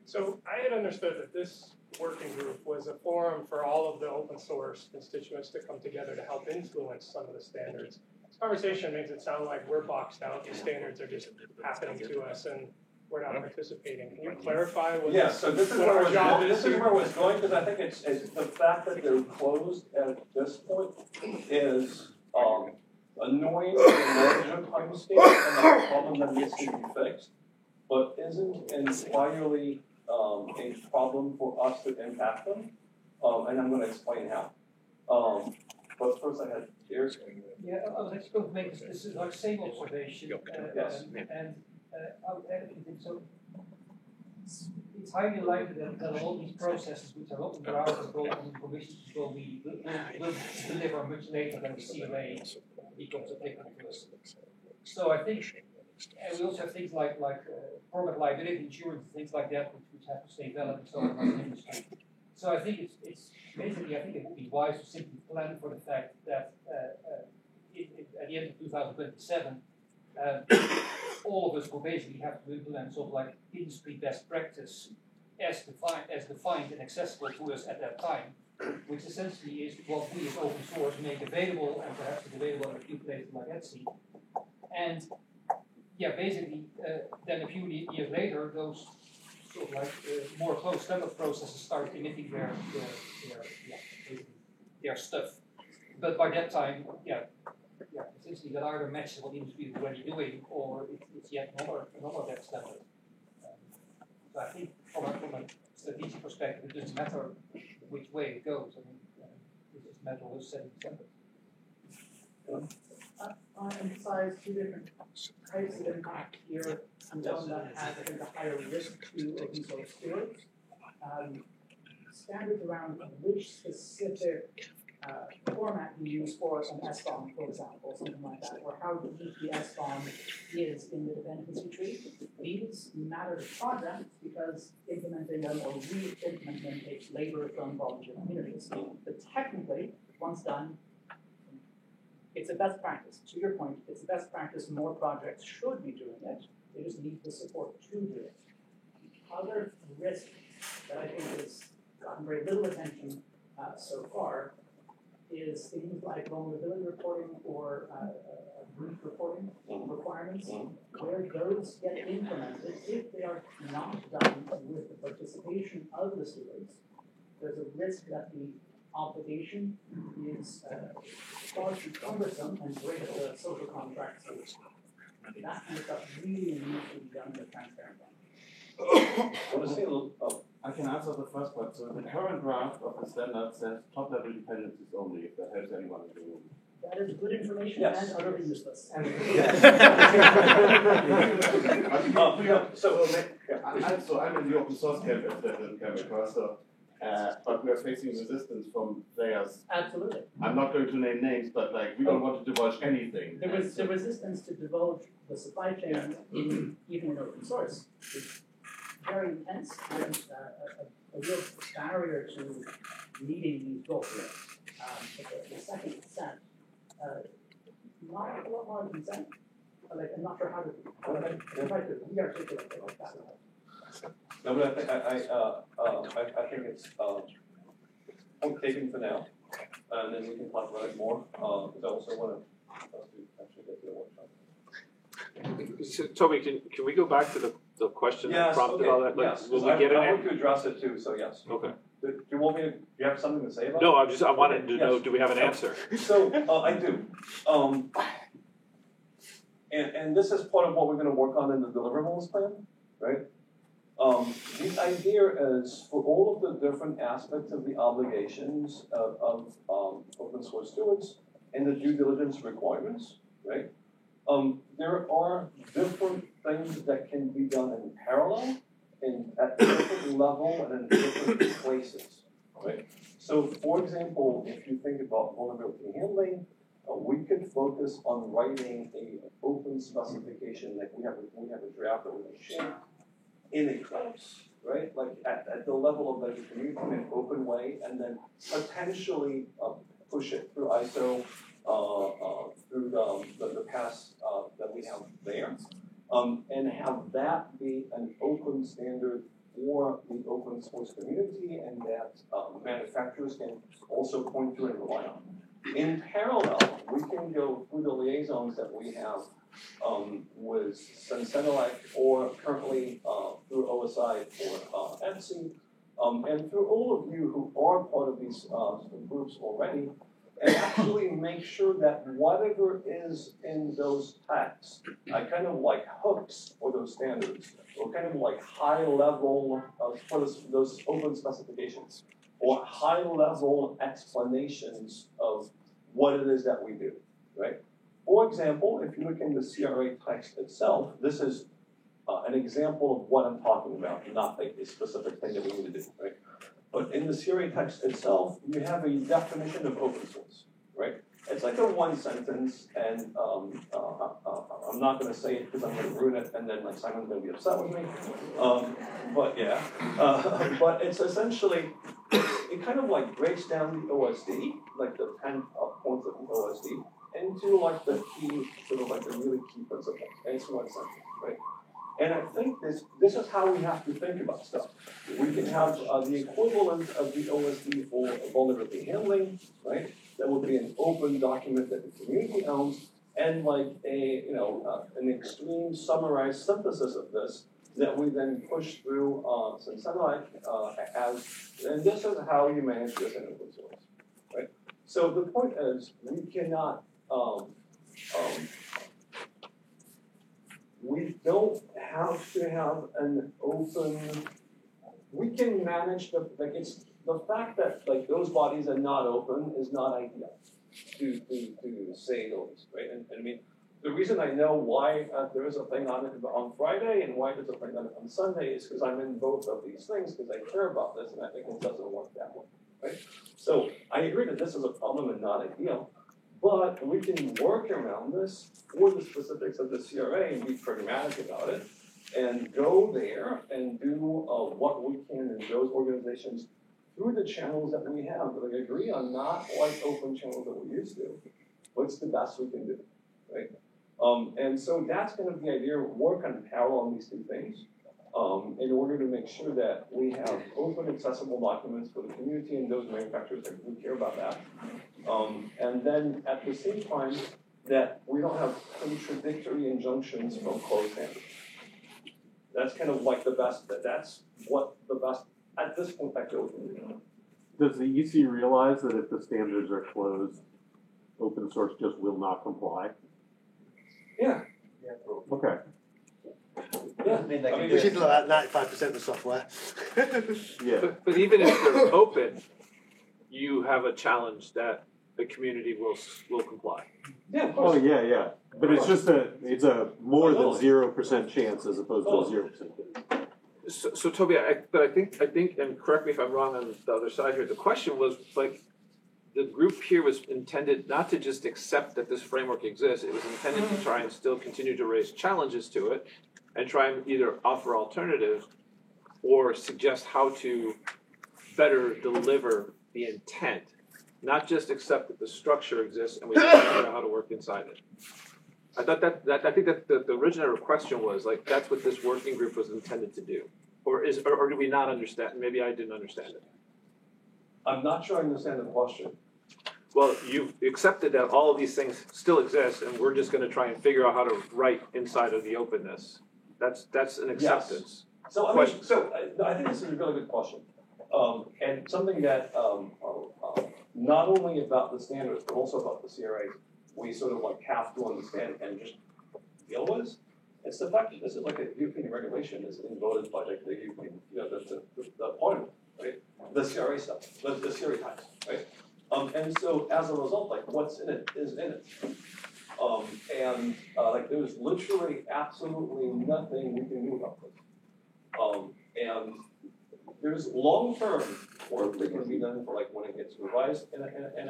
So I had understood that this working group was a forum for all of the open source constituents to come together to help influence some of the standards. This conversation makes it sound like we're boxed out, these standards are just happening to us and we're not participating. Can you clarify what,
so this is
what
where
our job is?
This is where I was going, because I think it's the fact that they're closed at this point is annoying in the larger time scale and a problem that needs to be fixed, but isn't entirely a problem for us to impact them, and I'm going to explain how. But first I had Eric.
Yeah, I was actually going to make this is like same observation,
yes.
and I would add it. So it's highly likely that all these processes, which are not under our control and commission's control, will deliver much later than the CLA becomes applicable to us. So I think, and we also have things like product liability insurance, things like that, which have to stay valid and so on in the industry. So I think it's basically, I think it would be wise to simply plan for the fact that at the end of 2027, all of us will basically have to implement sort of like industry best practice as defined and accessible to us at that time, which essentially is what we as open source make available, and perhaps it's available in a few places like Etsy. And yeah, basically, then a few years later, those sort of like more closed standard processes start emitting their stuff. But by that time, essentially that either matches what the industry is already doing, or it's yet another that standard. So I think from a strategic perspective, it doesn't matter which way it goes. I mean, it just matters of setting standards.
I emphasize two different types of impact here. One that has, I think, a higher risk to open source stewards. Standards around which specific format you use for an SBOM, for example, something like that, or how deep the SBOM is in the dependency tree. These matter to projects because implementing them or re-implementing them takes labor from volunteer communities. But technically, once done, it's a best practice. To your point, it's a best practice. More projects should be doing it. They just need the support to do it. The other risk that I think has gotten very little attention so far is things like vulnerability reporting or brief reporting requirements, where those get implemented, if they are not done with the participation of the stewards, there's a risk that the obligation is far too cumbersome and break the social contract. So that kind of stuff really needs to be done in a transparent way.
I can answer the first part. So the current draft of the standard says top-level dependencies only, if that helps anyone in the room.
That is good information and utterly useless.
So I'm in the open source camp, if that didn't come across. So, but we're facing resistance from players.
Absolutely.
I'm not going to name names, but like we don't want to divulge anything.
There was the resistance to divulge the supply chain, even in open source, is very intense and a real barrier to meeting these goals. But the second consent, not a lot more consent. Like, I'm not sure how to re-articulate it like that.
No, but I think it's point taken for now, and then we can talk about it more. Because I also want to actually get to the workshop.
So, Toby, can we go back to the question that prompted all that?
Yes,
will we get
I want to address it too. So yes.
Okay.
Do you want me to? Do you have something to say about
no,
it?
I wanted to know. Do we have an answer?
So I do. And this is part of what we're going to work on in the deliverables plan, right? The idea is for all of the different aspects of the obligations of open source stewards and the due diligence requirements, right? There are different things that can be done in parallel and at different level and in different places, right? So, for example, if you think about vulnerability handling, we could focus on writing an open specification. Like we have a draft that we can share in Eclipse, right? Like at the level of the community in an open way, and then potentially push it through ISO through the paths that we have there, and have that be an open standard for the open source community, and that manufacturers can also point to and rely on. In parallel, we can go through the liaisons that we have with Sensenelec or currently through OSI for ETSI, and through all of you who are part of these groups already, and actually make sure that whatever is in those texts are kind of like hooks for those standards, or kind of like high level for those open specifications, or high level explanations of what it is that we do, right? For example, if you look in the CRA text itself, this is an example of what I'm talking about, not like a specific thing that we need to do, right? But in the CRA text itself, you have a definition of open source, right? It's like a one sentence, and I'm not going to say it because I'm going to ruin it, and then like Simon's going to be upset with me. But yeah, but it's essentially, it kind of like breaks down the OSD, like the 10 points of the OSD, into like the key, sort of like the really key principles. And it's one sentence, right? And I think this is how we have to think about stuff. We can have the equivalent of the OSD for vulnerability handling, right? That would be an open document that the community owns, and like an extreme summarized synthesis of this that we then push through Sensenelec and this is how you manage this in open source, right? So the point is, we cannot. We don't have to have an open. We can manage it's the fact that like those bodies are not open is not ideal to say those, right? And I mean, the reason I know why there is a thing on it on Friday and why there's a thing on it on Sunday is because I'm in both of these things because I care about this and I think it doesn't work that way. right? So I agree that this is a problem and not ideal, but we can work around this for the specifics of the CRA and be pragmatic about it and go there and do what we can in those organizations through the channels that we have that we agree on, not like open channels that we used to. What's the best we can do, right? And so that's kind of the idea, work on parallel on these two things in order to make sure that we have open, accessible documents for the community and those manufacturers that do care about that. And then at the same time, that we don't have contradictory injunctions from closed standards. That's kind of like the best, that's what the best, at this point, that goes.
Does the EC realize that if the standards are closed, open source just will not comply?
Yeah.
Okay.
Yeah.
Which is like 95% of the software.
Yeah.
But even if they're open, you have a challenge that the community will comply.
Yeah, of course.
Oh yeah. But it's just it's a more than 0% chance as opposed to a 0% chance.
So Toby, I think, and correct me if I'm wrong on the other side here. The question was like, the group here was intended not to just accept that this framework exists. It was intended to try and still continue to raise challenges to it, and try and either offer alternatives or suggest how to better deliver the intent, not just accept that the structure exists and we have to figure out how to work inside it. I thought I think that the original question was like that's what this working group was intended to do, or do we not understand? Maybe I didn't understand it.
I'm not sure I understand the question.
Well, you've accepted that all of these things still exist, and we're just going to try and figure out how to write inside of the openness. That's an acceptance.
Yes. So I think this is a really good question, and something that not only about the standards but also about the CRAs, we sort of like have to understand and just deal with. It's the fact that this is like a European regulation is voted by like the European, the parliament, right? The CRA stuff, the CRA types, right? And so as a result, like what's in it is in it. And like there's literally absolutely nothing we can do about this. And there's long-term work that can be done for like when it gets revised in a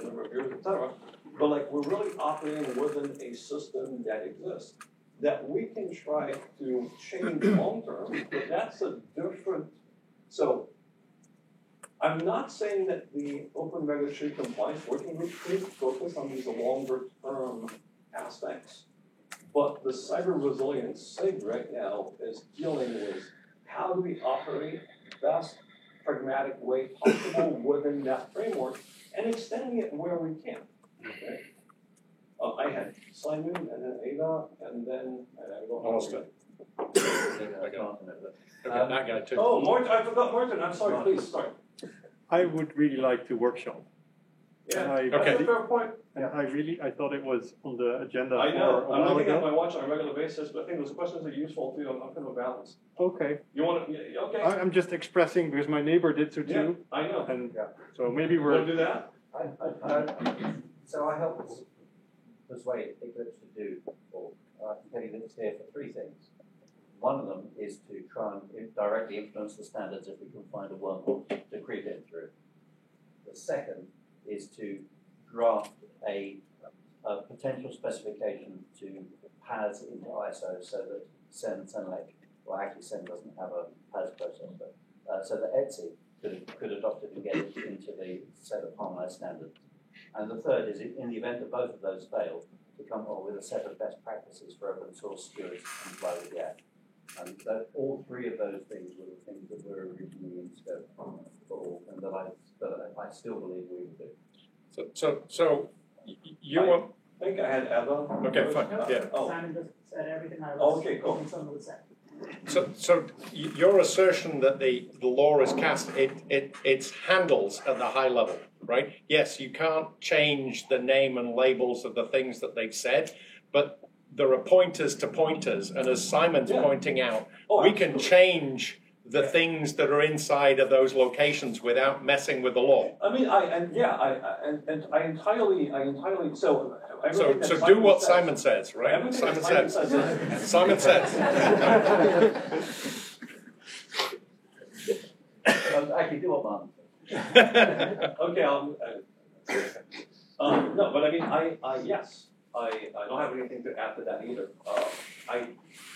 number of years, etc. But like we're really operating within a system that exists that we can try to change long-term. But that's a different. So I'm not saying that the Open Regulatory Compliance Working Group should focus on these longer-term aspects, but the cyber resilience SIG right now is dealing with how do we operate best pragmatic way possible within that framework and extending it where we can. Okay. I had Simon and then Ada and then
Alistair. I got that guy too.
Oh, Martin! I forgot Martin. I'm sorry. Please, sorry.
I would really like to workshop.
Yeah, that's a fair point.
And I thought it was on the agenda.
I know.
For a
I'm
while
looking
ago.
at my watch on a regular basis, but I think those questions are useful too. I'm kind of balanced.
Okay.
You want to? Okay.
I'm just expressing because my neighbor did so too.
Yeah, I know.
And so maybe
You
we're.
want to do that?
So I helped persuade Eclipse to do, or getting this here for three things. One of them is to try and directly influence the standards if we can find a wormhole to creep in through. The second is to draft a potential specification to PAS into ISO so that CENELEC, well actually CEN doesn't have a PAS process, but so that ETSI could adopt it and get it into the set of harmonized standards. And the third is, in the event that both of those fail, to come up with a set of best practices for open source security to comply with the Act. And that all three of those things were the things that were originally in scope for all, and that I still believe we would do.
So you want?
I think I had Eva.
Okay, fine. Yeah.
Simon just said everything I was
okay, cool.
hoping someone would say.
So your assertion that the law is cast, it's handles at the high level, right? Yes, you can't change the name and labels of the things that they've said, but there are pointers to pointers, and as Simon's pointing out, we can change the things that are inside of those locations without messing with the law.
I mean, I entirely. So
do what Simon says, right? Simon says. Simon says.
Actually, do what Martin
Okay, no, but I mean, yes, I don't have anything to add to that either.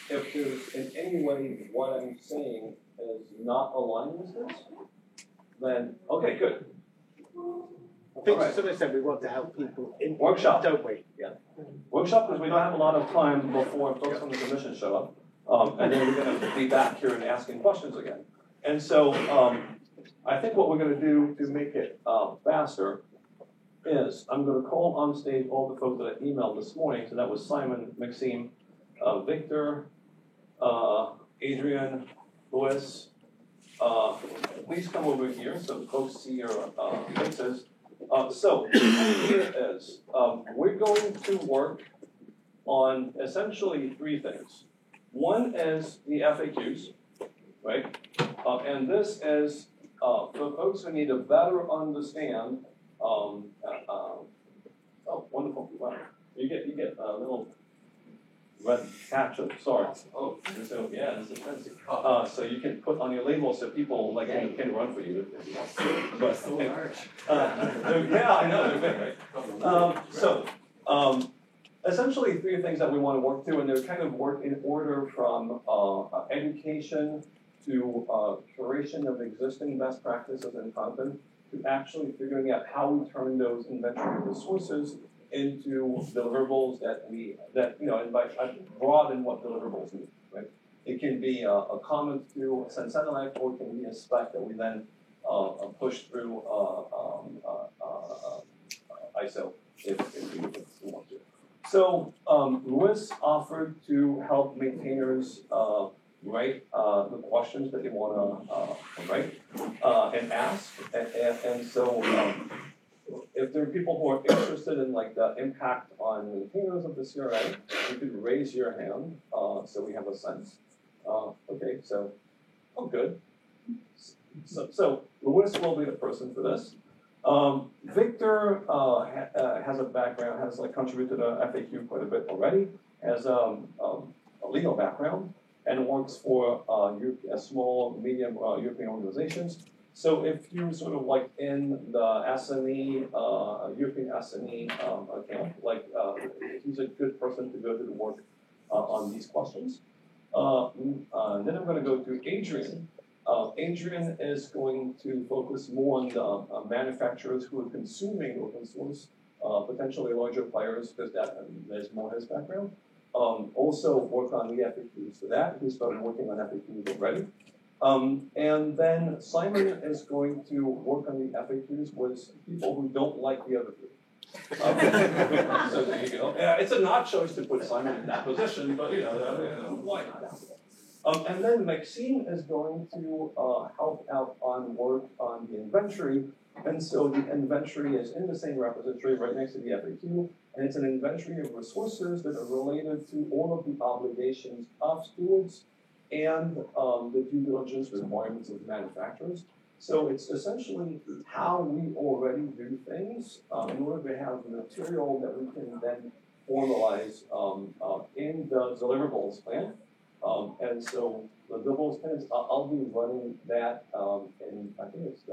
If there's in any way what I'm saying is not aligned with this, then, okay, good.
I think to some extent we want to help people in
Workshop,
don't we?
Yeah. Workshop, because we don't have a lot of time before folks from the commission show up. And then we're going to be back here and asking questions again. And so I think what we're going to do to make it faster is I'm going to call on stage all the folks that I emailed this morning. So that was Simon, Maxime, Victor, Adrian, Louis. Please come over here so folks see your faces. So here it is. We're going to work on essentially three things. One is the FAQs, right? And this is for folks who need to better understand. Oh, wonderful! Wow, you get a little red patch of sorry. Oh, so yeah, this is fancy. So you can put on your label so people like can run for you if you want. But so large. Yeah, I know they're big, right? Essentially, three things that we want to work through, and they're kind of work in order from education to curation of existing best practices and content to actually figuring out how we turn those inventory resources into deliverables and by broaden what deliverables mean, right? It can be a comment through Sentinelect, or it can be a spec that we then push through ISO if we want to. So Louis offered to help maintainers write the questions that they want to write and ask, and so if there are people who are interested in like the impact on maintainers of the CRA, you could raise your hand so we have a sense. Okay, so good. So Louis will be the person for this. Victor has a background, has like contributed to FAQ quite a bit already, has a legal background, and works for small, medium European organizations. So if you sort of like in the SME, European SME account, like he's a good person to go to work on these questions. Then I'm going to go to Adrian. Adrian is going to focus more on the manufacturers who are consuming open source, potentially larger players, because there's more his background. Also work on the FAQs for that. He started working on FAQs already. And then Simon is going to work on the FAQs with people who don't like the other three. So there you go. Yeah, it's an odd choice to put Simon in that position, but why not? And then Maxime is going to help out on work on the inventory. And so the inventory is in the same repository right next to the FAQ. And it's an inventory of resources that are related to all of the obligations of stewards and the due diligence requirements of manufacturers. So it's essentially how we already do things in order to have material that we can then formalize in the deliverables plan. And so the deliverables plans, I'll be running that in, I think it's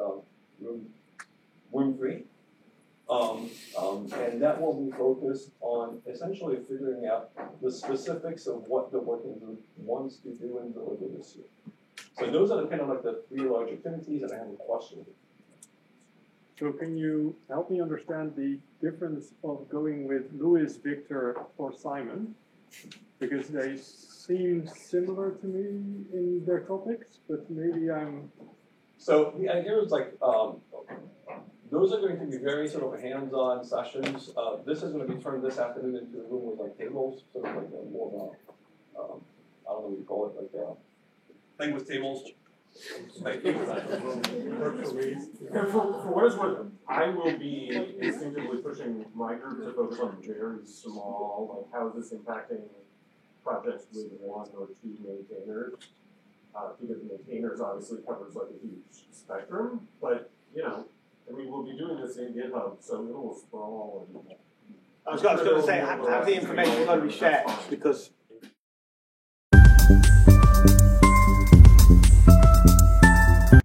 room 3. And that will be focused on essentially figuring out the specifics of what the working group wants to do and deliver this year. So those are kind of like the 3 large activities, and I have a question.
So can you help me understand the difference of going with Louis, Victor, or Simon? Because they seem similar to me in their topics, but maybe I'm...
So the idea is like, those are going to be very sort of hands-on sessions. This is going to be turned this afternoon into a room with like tables, sort of like a more of a, I don't know what you call it, like a thing with tables. Thank you.
And for what it's worth, I will be instinctively pushing my group to focus on very small, like how is this impacting projects with 1 or 2 maintainers? Because maintainers obviously covers like a huge spectrum, but I mean, we'll be doing this in GitHub, so it will sprawl. And
I was going to say, have the information going to be shared? Because